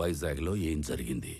వైజాగ్లో ఏం జరిగింది?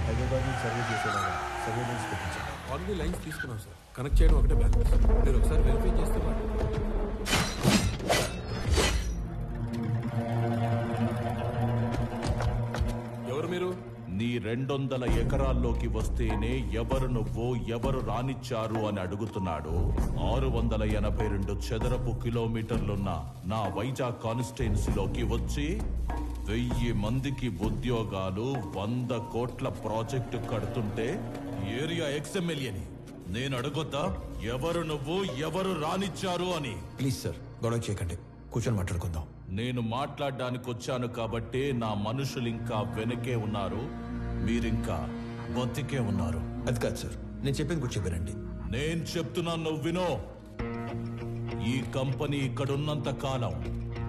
హైదరాబాద్ నుంచి సర్వే చేసేలాగా సర్వేలెన్స్ పెట్టించాను. ఆల్రెడీ లైన్స్ తీసుకున్నాం సార్. కనెక్ట్ చేయడం ఒకటే బ్యాలెన్స్. మీరు ఒకసారి వెరిఫై చేస్తే ఎవరు మీరు? నీ 200 ఎకరాల్లోకి వస్తేనే ఎవరు నువ్వు, ఎవరు రానిచ్చారు అని అడుగుతున్నాడు. 682 చదరపు కిలోమీటర్లున్న నా వైజాగ్ కాన్స్టిట్యున్సీలోకి వచ్చి 1000 మందికి ఉద్యోగాలు, 100 కోట్ల ప్రాజెక్టు కడుతుంటే ఏరియా ఎక్స్ఎమ్మెల్యేని నేను అడగొద్దా ఎవరు నువ్వు, ఎవరు రానిచ్చారు అని? ప్లీజ్ సార్, గొడవ చేయకండి, కూర్చొని మాట్లాడుకుందాం. నేను మాట్లాడడానికి వచ్చాను కాబట్టి నా మనుషులు ఇంకా వెనకే ఉన్నారు, మీరింకా బతికే ఉన్నారు. అది కాదు సార్, నేను చెప్పింది కూడా చెప్పారండి. నేను చెప్తున్నాను, నువ్వు వినో. ఈ కంపెనీ ఇక్కడున్నంత కాలం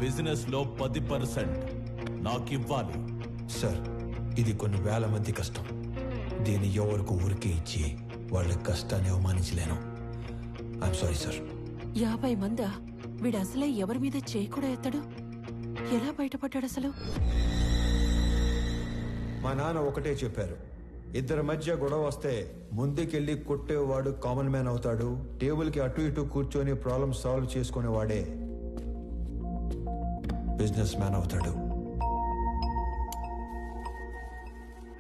బిజినెస్ లో 10% నాకివ్వాలి. సార్, ఇది కొన్ని వేల మంది కష్టం. దీన్ని ఎవరికి ఊరికే ఇచ్చి వాళ్ళ కష్టాన్ని అవమానించలేను. I'm sorry sir. 50 మందా? వీడు అసలే ఎవరి మీద చేయి కూడా ఎత్తడు. ఎలా బయటపడ్డాడు అసలు? మా నాన్న ఒకటే చెప్పారు, ఇద్దరి మధ్య గొడవ వస్తే ముందుకెళ్ళి కొట్టేవాడు కామన్ మ్యాన్ అవుతాడు, టేబుల్కి అటు ఇటు కూర్చొని ప్రాబ్లమ్ సాల్వ్ చేసుకునేవాడే బిజినెస్ మ్యాన్ అవుతాడు.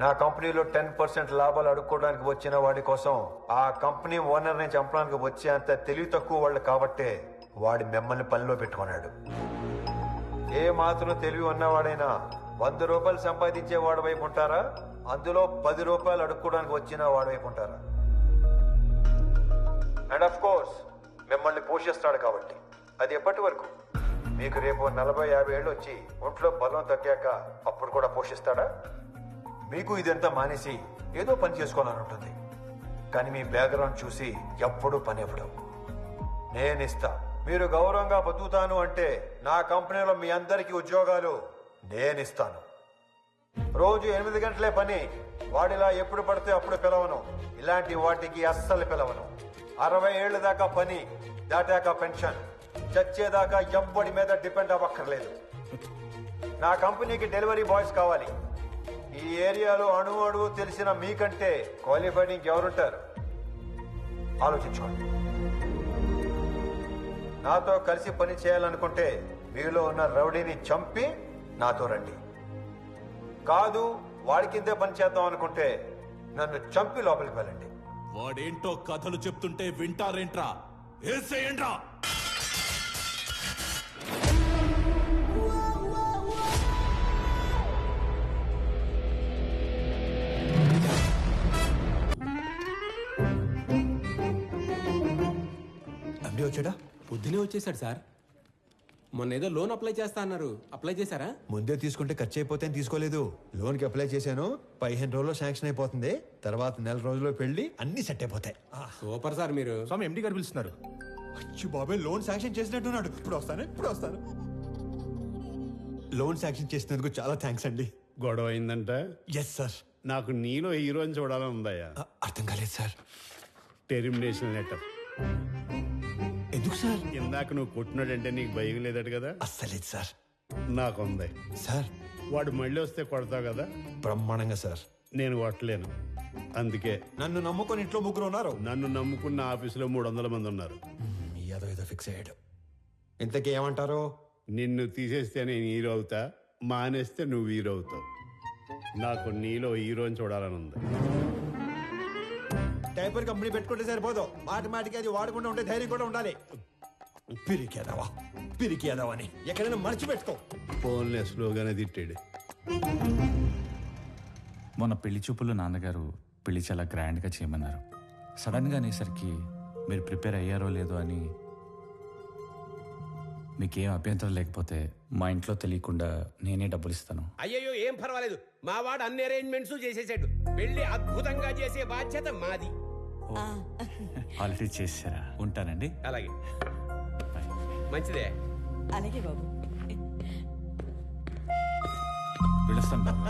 నా కంపెనీలో 10% లాభాలు అడుక్కోవడానికి వచ్చిన వాడి కోసం ఆ కంపెనీ ఓనర్ని చంపడానికి వచ్చే అంత తెలివి తక్కువ వాళ్ళు కాబట్టే వాడి మిమ్మల్ని పనిలో పెట్టుకున్నాడు. ఏ మాత్రం తెలివి ఉన్నవాడైనా 100 రూపాయలు సంపాదించే వాడి వైపు ఉంటారా, అందులో 10 రూపాయలు అడుక్కోవడానికి వచ్చిన వాడి వైపు ఉంటారా? అండ్ ఆఫ్ కోర్స్ మిమ్మల్ని పోషిస్తాడు కాబట్టి. అది ఎప్పటి వరకు? మీకు రేపు 40-50 ఏళ్ళు వచ్చి ఒంట్లో బలం తగ్గాక అప్పుడు కూడా పోషిస్తాడా? మీకు ఇదంతా మానేసి ఏదో పని చేసుకోవాలని ఉంటుంది, కానీ మీ బ్యాక్గ్రౌండ్ చూసి ఎప్పుడూ పని ఇవ్వడం. నేనిస్తా. మీరు గౌరవంగా బతుకుతాను అంటే నా కంపెనీలో మీ అందరికీ ఉద్యోగాలు నేనిస్తాను. రోజు 8 గంటలే పని. వాడిలా ఎప్పుడు పడితే అప్పుడు పిలవను. ఇలాంటి వాటికి అస్సలు పిలవను. 60 ఏళ్ల దాకా పని, దాటాక పెన్షన్. చచ్చేదాకా ఎవ్వడి మీద డిపెండ్ అవ్వక్కర్లేదు. నా కంపెనీకి డెలివరీ బాయ్స్ కావాలి. ఈ ఏరియాలో అణువు తెలిసిన మీకంటే క్వాలిఫైడ్ ఇంకెవరుంటారు? ఆలోచించుకోండి. నాతో కలిసి పని చేయాలనుకుంటే మీలో ఉన్న రౌడీని చంపి నాతో రండి. కాదు, వాడి కిందే పని చేద్దాం అనుకుంటే నన్ను చంపి లోపలికి వెళ్ళండి. వాడేంటో కథలు చెప్తుంటే వింటారేంట్రా? ఏసేయండ్రా. అండి వచ్చాడా? పొద్దునే వచ్చేసాడు సార్. మొన్న ఏదో లోన్ అప్లై చేస్తా అన్నారు, అప్లై చేశారా? ముందే తీసుకుంటే ఖర్చు అయిపోతే తీసుకోలేదు. లోన్కి అప్లై చేశాను, 15 రోజుల్లో శాంక్షన్ అయిపోతుంది. తర్వాత 1 రోజుల్లో పెళ్లి, అన్ని సెట్ అయిపోతాయి. సూపర్ సార్ మీరు. స్వామి ఎండి గారు పిలుస్తున్నారు. అచ్చు బాబాయ్, లోన్ శాంక్షన్ చేసినట్టున్నాడు. ఇప్పుడు వస్తాను. లోన్ శాంక్షన్ చేసినందుకు చాలా థ్యాంక్స్ అండి. గొడవ అయిందంట? Yes sir. నాకు నీలో హీరోని చూడాలని ఉందయ్యా. అర్థం కాలేదు సార్. Termination letter. ఎందుకు సార్? ఇందాక నువ్వు కొట్టినాడంటే నీకు భయం లేదట కదా? అస్సలేదు సార్. నాకుంది సార్. వాడు మళ్ళీ వస్తే కొడతావు కదా? బ్రహ్మాండంగా సార్. నేను కొట్టలేను, అందుకే. నన్ను నమ్ముకొని ఇంట్లో 3 ఉన్నారు. నన్ను నమ్ముకున్న ఆఫీసులో 300 మంది ఉన్నారు. ఏదో ఫిక్స్ అయ్యాడు. ఇంతకీ ఏమంటారు? నిన్ను తీసేస్తే నేను హీరో అవుతా, మానేస్తే నువ్వు హీరో అవుతావు. నాకు నీలో హీరోని చూడాలని ఉంది. డైపర్ కంపెనీ పెట్టుకుంటే సరిపోదు, మాటికి అది వాడకుండా ఉంటే ధైర్యం కూడా ఉండాలి. పిరికేదావా అని ఎక్కడైనా మర్చిపెట్టుకో. ఫోన్లే స్లోగానే తిట్టాడు. మొన్న పెళ్లి చూపుల్లో నాన్నగారు పెళ్లి చాలా గ్రాండ్గా చేయమన్నారు. సడన్గా అనేసరికి మీరు ప్రిపేర్ అయ్యారో లేదో అని. మీకేం అభ్యంతరం లేకపోతే మా ఇంట్లో తెలియకుండా నేనే డబ్బులు ఇస్తాను. అయ్యయ్యో, ఏం పర్వాలేదు. మా వాడు అన్ని అరేంజ్మెంట్స్ చేసేసాడు. పెళ్లి అద్భుతంగా చేసే బాధ్యత మాది. ఆల్రెడీ చేశారా? ఉంటానండి. అలాగే, మంచిదే. అలాగే బాబు. పిలుస్తాను బాబు.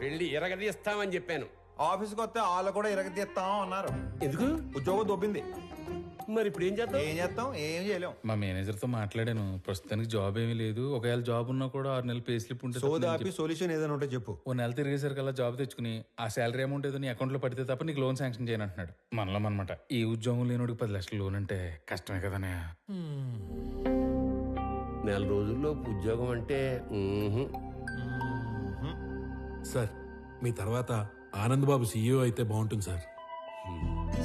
పెళ్లి ఎరగదీస్తామని చెప్పాను. ఆఫీస్కి వస్తే వాళ్ళు కూడా ఇరగదీస్తాం అన్నారు. ఎందుకు? ఉద్యోగం దొబ్బింది. మరి ఇప్పుడు ఏం చేద్దాం? ఏం చేస్తాం, ఏం చేయలేం. మా మేనేజర్తో మాట్లాడాను. ప్రస్తుతానికి జాబ్ ఏమీ లేదు. ఒకవేళ జాబ్ ఉన్నా కూడా 6 నెలలు పే స్లిప్ ఉంటే తప్ప సోదా నేను ఆపి సొల్యూషన్ ఏదైనా ఉంటే చెప్పు. ఓ నెల తిరిగేసరికల్లా జాబ్ తెచ్చుకుని ఆ శాలరీ అమౌంట్ ఏదో నీ అకౌంట్లో పడితే తప్ప నీకు లోన్ శాంక్షన్ చేయను అంటున్నాడు. మనలో అనమాట. ఈ ఉద్యోగం లేనోడికి 10 లక్షలు లోన్ అంటే కష్టమే కదనే. నెల రోజుల్లో ఉద్యోగం అంటే సార్ మీ తర్వాత ఆనంద్ బాబు సీఈఓ అయితే బాగుంటుంది సార్.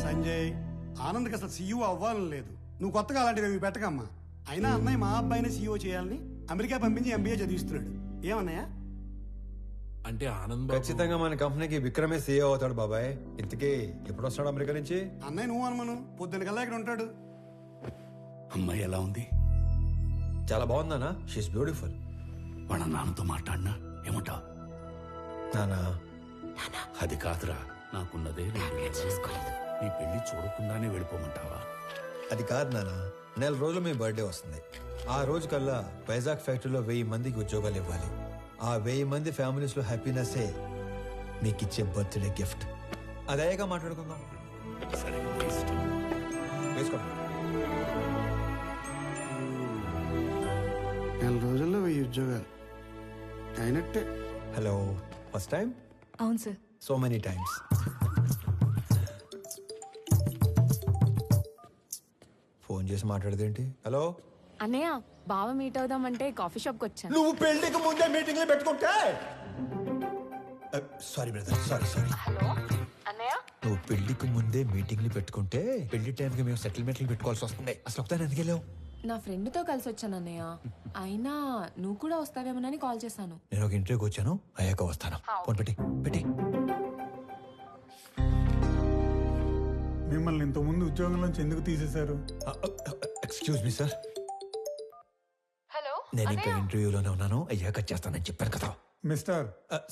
సంజయ్, ఆనంద్కి అసలు సీఈఓ అవ్వాలని లేదు. నువ్వు కొత్తగా అలాంటివి పెట్టకమ్మా. అయినా అన్నయ్య మా అబ్బాయిని సీఈఓ చేయాలని అమెరికా పంపించి ఎంబీఏ చదివిస్తున్నాడు. ఏమన్నయ్య? అంటే ఆనంద్ బాబు ఖచ్చితంగా మన కంపెనీకి విక్రమే సీఏ అవుతాడు బాబాయ్. ఇంతకీ ఎప్పుడు వస్తాడు అమెరికా నుంచి? అన్నయ్య నువ్వు అనుమను పొద్దున కల్లా ఇక్కడ ఉంటాడు. అమ్మాయి ఎలా ఉంది? చాలా బాగుందానా? She's beautiful. వాళ్ళ నాన్నతో మాట్లాడినా ఏమంటావు? నానా అది కాదురా, నాకున్నదే 2 నెలలు. నీ పెళ్లి చూడకుండానే వెళ్ళిపోమంటావా? అది కాదు నానా, నెల రోజులు మీ బర్త్డే వస్తుంది. ఆ రోజు కల్లా వైజాగ్ ఫ్యాక్టరీలో 1000 మందికి ఉద్యోగాలు ఇవ్వాలి. ఆ 1000 మంది ఫ్యామిలీస్ లో హ్యాపీనెస్సే మీకు ఇచ్చే బర్త్డే గిఫ్ట్. అదేగా మాట్లాడుకుందాం. సరే, నీ ఇష్టం. వేసుకోండి. నెల రోజుల్లో 1000 ఉద్యోగాలు అయినట్టే. Hello, first time? అవును sir. So many times. Phone చేసి మాట్లాడదేంటి? హలో అన్నయ్య, బావ మీట్ అవుదామంటే కాఫీ షాప్కి వచ్చాను. నువ్వు పెళ్లికి ముందే మీటింగ్లు పెట్టుకుంటే. Sorry brother, sorry. హలో అన్నయ్య, నువ్వు పెళ్లికి ముందే మీటింగ్లు పెట్టుకుంటే పెళ్లి టైంకి మేము సెటిల్మెంట్లు పెట్టుకోవాల్సి వస్తుంది. అసలు ఒకసారి ఎందుకు వెళ్ళావు? నా ఫ్రెండ్తో కలిసి వచ్చాను అన్నయ్య. అయినా నువ్వు కూడా వస్తావేమోనని కాల్ చేశాను. నేను ఒక ఇంటర్వ్యూకి వచ్చాను, అయ్యాక వస్తాను. ఫోన్ పెట్టి. మిమ్మల్ని ఇంతకుముందు ఉద్యోగంలోంచి ఎందుకు తీసేశారు? ఎక్స్క్యూజ్ మీ సార్, హలో నేను ఇంకా ఇంటర్వ్యూలోనే ఉన్నాను, అయ్యాక చేస్తానని చెప్పాను కదా. మిస్టర్,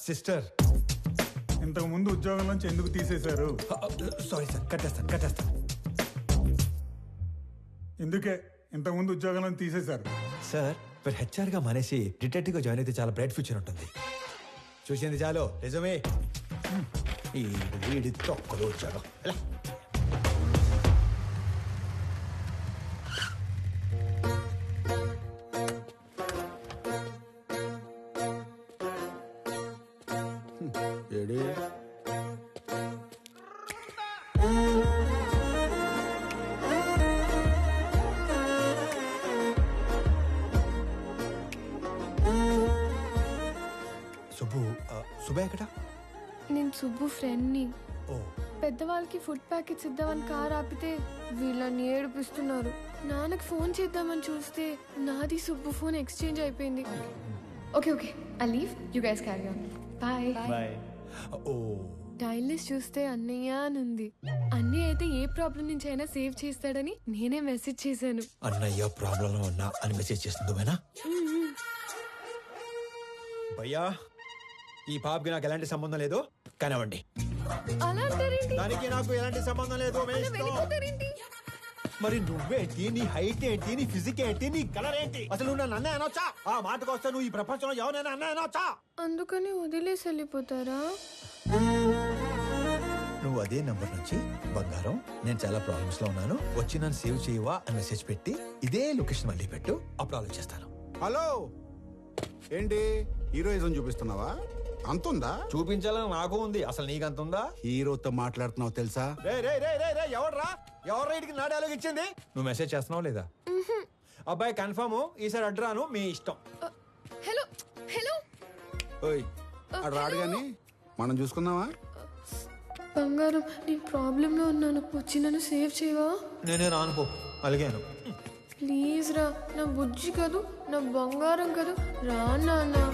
సిస్టర్, ఇంతకు ముందు ఉద్యోగంలోంచి ఎందుకు తీసేశారు? సారీ సార్, కట్టేస్తాను. ఎందుకే ఇంతకు ముందు ఉద్యోగంలో తీసేశారు? సార్, మీరు హెచ్ఆర్ గా మానేసి డిటెక్టివ్ గా జాయిన్ అయితే చాలా బ్రైట్ ఫ్యూచర్ ఉంటుంది. చూసింది చాలు, నిజమే. ఈ వీడి తొక్కలు వచ్చాడు. సుబ్బు ఎక్కడ? నేను సుబ్బు ఫ్రెండ్ని. ఓ, పెద్దవాళ్ళకి ఫుడ్ ప్యాకెట్స్ ఇద్దామని కార్ ఆపితే వీళ్ళని ఏడిపిస్తున్నారు. నాన్నకి ఫోన్ చేద్దామని చూస్తే నాది సుబ్బు ఫోన్ ఎక్స్చేంజ్ అయిపోయింది. Okay I leave, you guys carry on. Bye. Oh, tile list చూస్తే అన్నయ్య అని ఉంది. అన్నయ్య అయితే ఏ ప్రాబ్లం నుంచి అయినా సేవ్ చేస్తాడని నేనే మెసేజ్ చేశాను. అన్నయ్య ప్రాబ్లంలో ఉన్నా అని మెసేజ్ చేస్తుంది భయ్యా. ఈ పాపకి నాకు ఎలాంటి సంబంధం లేదు, కానివ్వండి. అలా అంటారేంటి? దానికి నాకు ఎలాంటి సంబంధం లేదు. వెళ్ళిపోతారేంటి? మరి నువ్వేంటి, నీ హైట్ ఏంటి, నీ ఫిజిక్ ఏంటి, నీ కలర్ ఏంటి? అసలు నువ్వు నన్ను అన్నయ్య అనొచ్చా? ఆ మాటకు వస్తే నువ్వు ఈ ప్రపంచంలో ఎవరైనా అన్నయ్య అనొచ్చా? అందుకని వదిలేసి వెళ్ళిపోతారా? నువ్వు అదే నంబర్ నుంచి బంగారం, నేను చాలా ప్రాబ్లమ్స్ లో ఉన్నాను, వచ్చి నన్ను సేవ్ చేయవా అని మెసేజ్ పెట్టి ఇదే లొకేషన్ మళ్ళీ పెట్టు, అప్పుడు ఆలోచిస్తాను. హలో, ఏంటి హీరోయిజం చూపిస్తున్నావా? అంతుందా? చూపించాలని నాకు ఉంది, అసలు నీకంత ఉందా? హీరోతో మాట్లాడుతున్నావు తెలుసా? ఎవర్రా ఇడికి నా డైలాగ్ ఇచ్చింది? నువ్వు మెసేజ్ చేస్తున్నావు లేదా? అబ్బాయి కన్ఫర్మ్, ఈసారి అడ్రాను, మీ ఇష్టం. హలో ఓయ్, అడు రాడు గాని మనం చూసుకుందామా? బంగారం, నేను ప్రాబ్లంలో ఉన్నాను, వచ్చి నన్ను సేవ్ చేయవా? నేనే రానుకో, అలిగాను. ప్లీజ్ రా, నా బుజ్జి కదూ, నా బంగారం కదూ, రా నాన్న.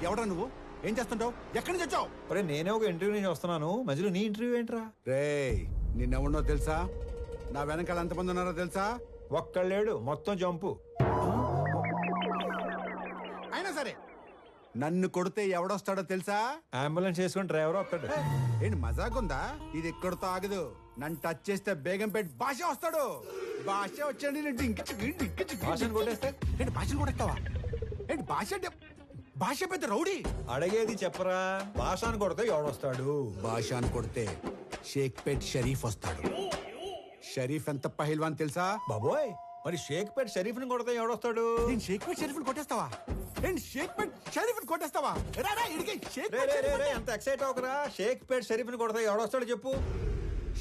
ఎవడా నువ్వు? ఏం చేస్తుంటావు? ఎక్కడి నుంచి వచ్చావు? అరే నేనే ఒక ఇంటర్వ్యూ నుంచి వస్తున్నాను, మధ్యలో నీ ఇంటర్వ్యూ ఏంట్రా? రేయ్, నిన్నెవడో తెలుసా? నా వెనకాల ఎంతమంది ఉన్నారో తెలుసా? ఒక్కళ్ళేడు, మొత్తం జంపు. అయినా సరే, నన్ను కొడితే ఎవడొస్తాడో తెలుసా? అంబులెన్స్ చేసుకుని డ్రైవర్ వస్తాడు. ఏంటి మజాకుందా? ఇది ఎక్కడితో ఆగదు. నన్ను టచ్ చేస్తే బేగంపేట భాష వస్తాడు. భాష వచ్చాడు భాషను కొట్టేస్తే ఏంటి భాషను కొట్టేస్తావా ఏంటి భాష అంటే భాష పెద్ద రౌడీ. అడిగేది చెప్పరా, భాషను కొడితే ఎవడొస్తాడు? భాషను కొడితే షేక్పేట్ షరీఫ్ వస్తాడు. షరీఫ్ ఎంత పహిల్వాన్ తెలుసా? బాబోయ్, మరి షేక్పేట్ షరీఫ్ని కొడితే ఎవడొస్తాడు? నేను షేక్పేట్ షరీఫ్ని కొట్టేస్తావా? ఏంటి షేక్పేట్ షరీఫ్ని కొట్టేస్తావా? ఎంత ఎక్సైట్ అవకరా. షేక్పేట్ షరీఫ్ని కొడితే ఎవడొస్తాడు చెప్పు?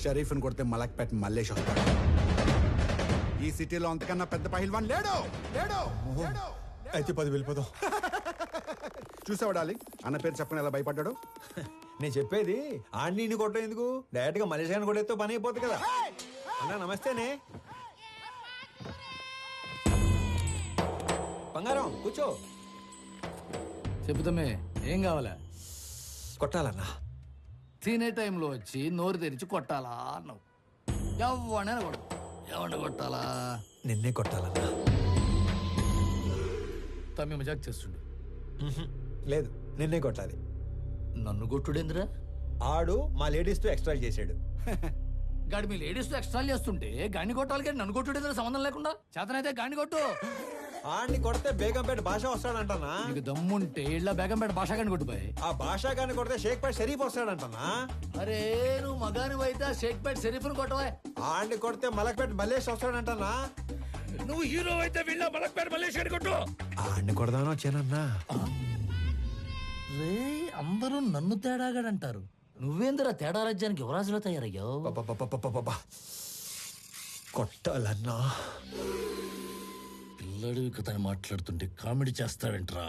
షరీఫ్ని కొడితే మలక్పేట మల్లేష్ వస్తాడు. ఈ సిటీలో అంతకన్నా పెద్ద పహిల్వాన్ లేడు లేడు లేడు. అయితే 10 వెళ్ళిపోదాం. చూసావా డార్లింగ్, అన్న పేరు చెప్పని ఎలా భయపడ్డాడు. నేను చెప్పేది ఆడిని కొట్టడం ఎందుకు, డైరెక్ట్ గా మలేషియాని కొట్టేస్తే పని అయిపోతుంది కదా. అన్నా నమస్తేనే. బంగారం కూర్చో. చెబుతామే, ఏం కావాలా? కొట్టాలన్నా. తినే టైంలో వచ్చి నోరు తెరిచి కొట్టాలా అన్నావు. ఎవడైనా కొడు. ఎవరిని కొట్టాలా? నిన్నే కొట్టాలన్నా. తమ్మి మజాక్ చేస్తుండు. లేదు, నిన్నే కొట్టాలి. నన్ను కొట్టుడేందిరా? ఆడు మా లేడీస్ తో ఎక్స్ట్రా చేసాడు. గాడి మీ లేడీస్ తో ఎక్స్ట్రా చేస్తుంటే గాని కొట్టాలి కానీ నన్ను కొట్టుడేందిరా సంబంధం లేకుండా? చేతనైతే గాని కొట్టు. ఆడిని కొడితే బేగంపేట భాష వస్తాడంటనా? నీకు దమ్ముంటే ఇళ్ళ బేగంపేట భాష గాని కొట్టుపోయి. ఆ భాష గాని కొడితే షేక్పేట షరీఫ్ వస్తాడంటనా? అరే నువ్వు మగాని అయితే షేక్పేట షరీఫ్ను కొట్టవా. ఆడిని కొడితే మలక్పేట మల్లేష్ వస్తాడంటనా? నువ్వు హీరో అయితే వీళ్ళ మలక్పేట మల్లేష్ గాని కొట్టు. ఆడిని కొడదానో వచ్చానన్నా. రే అందరూ నన్ను తేడాగాడంటారు. నువ్వేందిరా తేడా రాజ్యానికి యువరాజులో తయారయ్యావు. కొట్టాలన్నా. పిల్లడు కథని మాట్లాడుతుంటే కామెడీ చేస్తావేంట్రా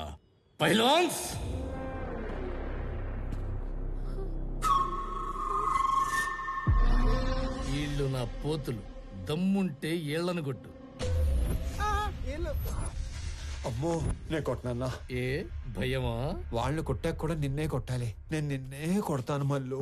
పైలాన్స్? వీళ్ళు నా పోతులు. దమ్ముంటే ఏళ్లను కొట్టు. అమ్మో, నేను కొట్టనన్నా. ఏ భయమా? వాళ్ళు కొట్టాక కూడా నిన్నే కొట్టాలి. నేను నిన్నే కొడతాను మళ్ళు.